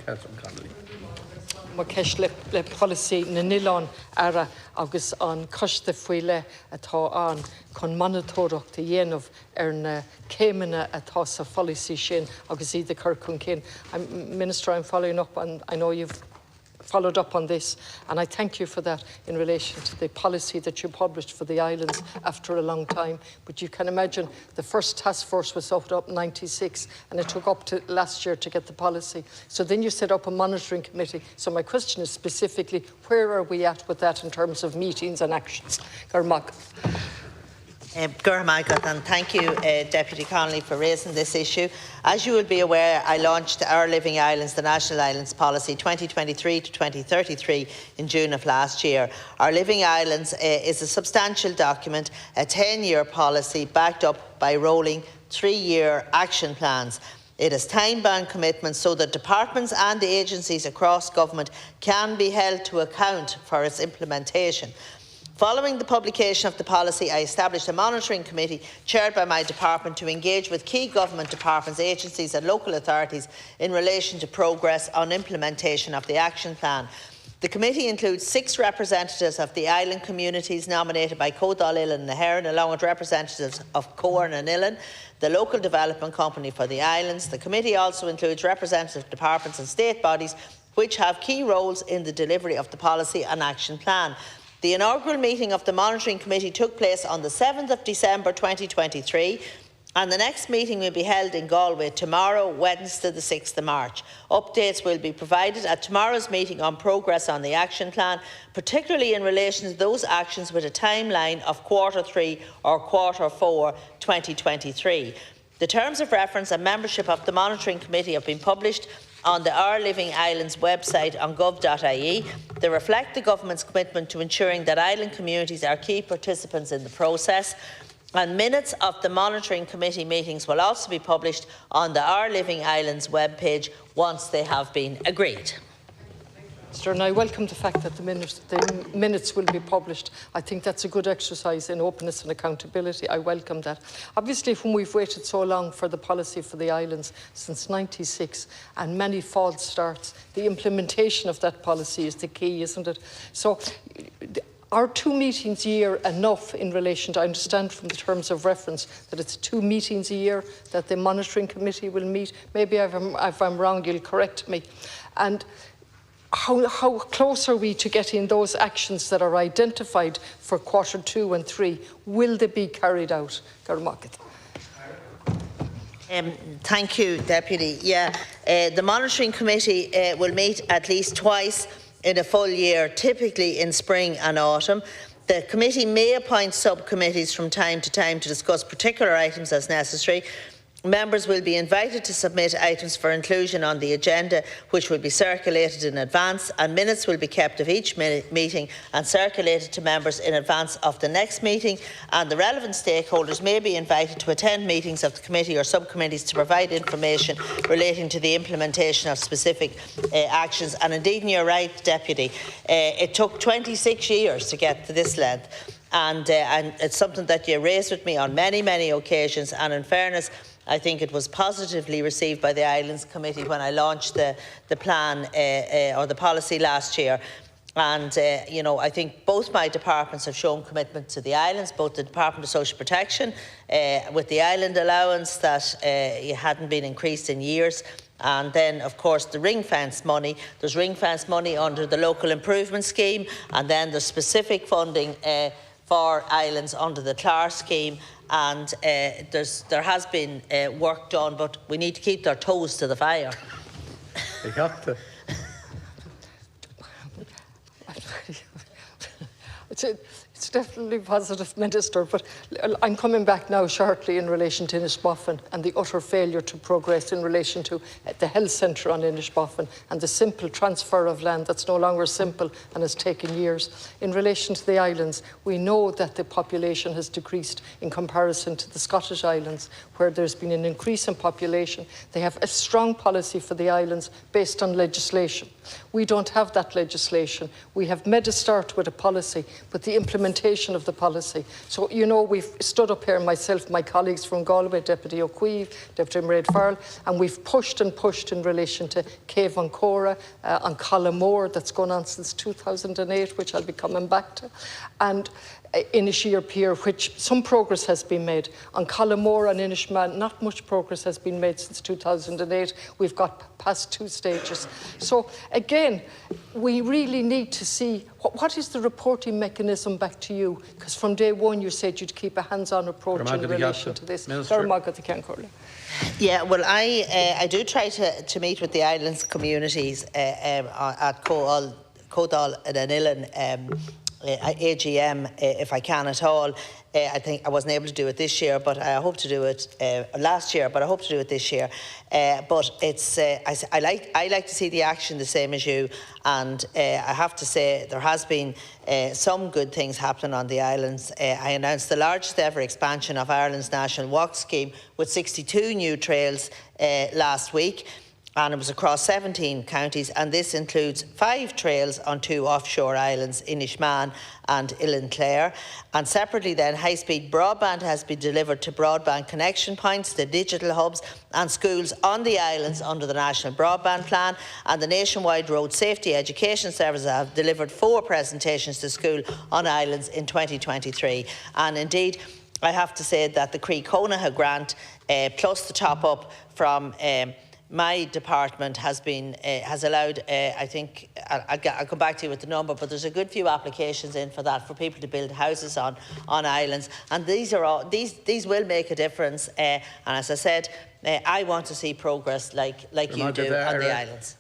Catherine. Má ceis le Polasaí na nOileán ara agus an coiste faoile atá an chun monitóireacht a dhéanamh na céimeanna atá sa Polasaí sin agus iad a chur chun cinn. Minister, I'm following up, and I know you've followed up on this, and I thank you for that in relation to the policy that you published for the islands after a long time. But you can imagine the first task force was set up in '96, and it took up to last year to get the policy. So then you set up a monitoring committee. So my question is specifically, where are we at with that in terms of meetings and actions? And thank you, Deputy Connolly, for raising this issue. As you will be aware, I launched Our Living Islands, the National Islands Policy 2023 to 2033 in June of last year. Our Living Islands is a substantial document, a 10-year policy backed up by rolling 3-year action plans. It has time-bound commitments so that departments and agencies across government can be held to account for its implementation. Following the publication of the policy, I established a monitoring committee chaired by my department to engage with key government departments, agencies and local authorities in relation to progress on implementation of the action plan. The committee includes 6 representatives of the island communities nominated by Uileán and Naheran, along with representatives of Corn and Uileán, the local development company for the islands. The committee also includes representative departments and state bodies which have key roles in the delivery of the policy and action plan. The inaugural meeting of the Monitoring Committee took place on the 7th of December 2023, and the next meeting will be held in Galway tomorrow, Wednesday the 6th of March. Updates will be provided at tomorrow's meeting on progress on the action plan, particularly in relation to those actions with a timeline of Q3 or Q4 2023. The terms of reference and membership of the Monitoring Committee have been published on the Our Living Islands website on gov.ie. They reflect the Government's commitment to ensuring that island communities are key participants in the process, and minutes of the Monitoring Committee meetings will also be published on the Our Living Islands webpage once they have been agreed. And I welcome the fact that the minutes will be published. I think that's a good exercise in openness and accountability. I welcome that. Obviously, when we've waited so long for the policy for the islands since '96 and many false starts, the implementation of that policy is the key, isn't it? So, are 2 meetings a year enough in relation to, I understand from the terms of reference that it's 2 meetings a year that the monitoring committee will meet? Maybe if I'm wrong, you'll correct me. And how close are we to getting those actions that are identified for Q2 and 3? Will they be carried out? Thank you, Deputy. The Monitoring Committee will meet at least twice in a full year, typically in spring and autumn. The committee may appoint subcommittees from time to time to discuss particular items as necessary. Members will be invited to submit items for inclusion on the agenda, which will be circulated in advance, and minutes will be kept of each meeting and circulated to members in advance of the next meeting. And the relevant stakeholders may be invited to attend meetings of the committee or subcommittees to provide information relating to the implementation of specific actions. And indeed, you're right, Deputy, it took 26 years to get to this length. And it's something that you raised with me on many, many occasions. And in fairness, I think it was positively received by the Islands Committee when I launched the plan or the policy last year. And, I think both my departments have shown commitment to the islands, both the Department of Social Protection with the island allowance that hadn't been increased in years. And then, of course, the ring-fence money. There's ring-fence money under the Local Improvement Scheme, and then there's specific funding for islands under the CLAR scheme. And there has been work done, but we need to keep their toes to the fire. You have to. It's definitely positive, Minister, but I'm coming back now shortly in relation to Inishbofin and the utter failure to progress in relation to the health centre on Inishbofin and the simple transfer of land that's no longer simple and has taken years. In relation to the islands, we know that the population has decreased in comparison to the Scottish Islands, where there's been an increase in population. They have a strong policy for the islands based on legislation. We don't have that legislation. We have made a start with a policy, but the implementation implementation of the policy. So, you know, we've stood up here, myself, my colleagues from Galway, Deputy O'Queeve, Deputy Mairead Farrell, and we've pushed and pushed in relation to Cave on Cora, on Collamore, that's gone on since 2008, which I'll be coming back to, and Inisheer, which some progress has been made. On Collamore and Inishman, not much progress has been made since 2008. We've got past 2 stages. So again, we really need to see what is the reporting mechanism back to you? Because from day one you said you'd keep a hands-on approach in relation to this. Yeah, well, I do try to meet with the islands communities at Codal and nOileán AGM if I can at all. I think I wasn't able to do it this year, but I hope to do it last year. But I hope to do it this year. But it's I like to see the action the same as you, and I have to say there has been some good things happening on the islands. I announced the largest ever expansion of Ireland's National Walk Scheme with 62 new trails last week. And it was across 17 counties, and this includes 5 trails on 2 offshore islands, Inishman and Clare. And separately then, high-speed broadband has been delivered to broadband connection points, the digital hubs and schools on the islands under the National Broadband Plan. And the nationwide road safety education services have delivered 4 presentations to school on islands in 2023. And indeed, I have to say that the Croí Cónaithe grant, plus the top-up from my department has allowed, I think, I'll come back to you with the number, but there's a good few applications in for that, for people to build houses on islands. And these will make a difference. And as I said, I want to see progress like you do on the islands.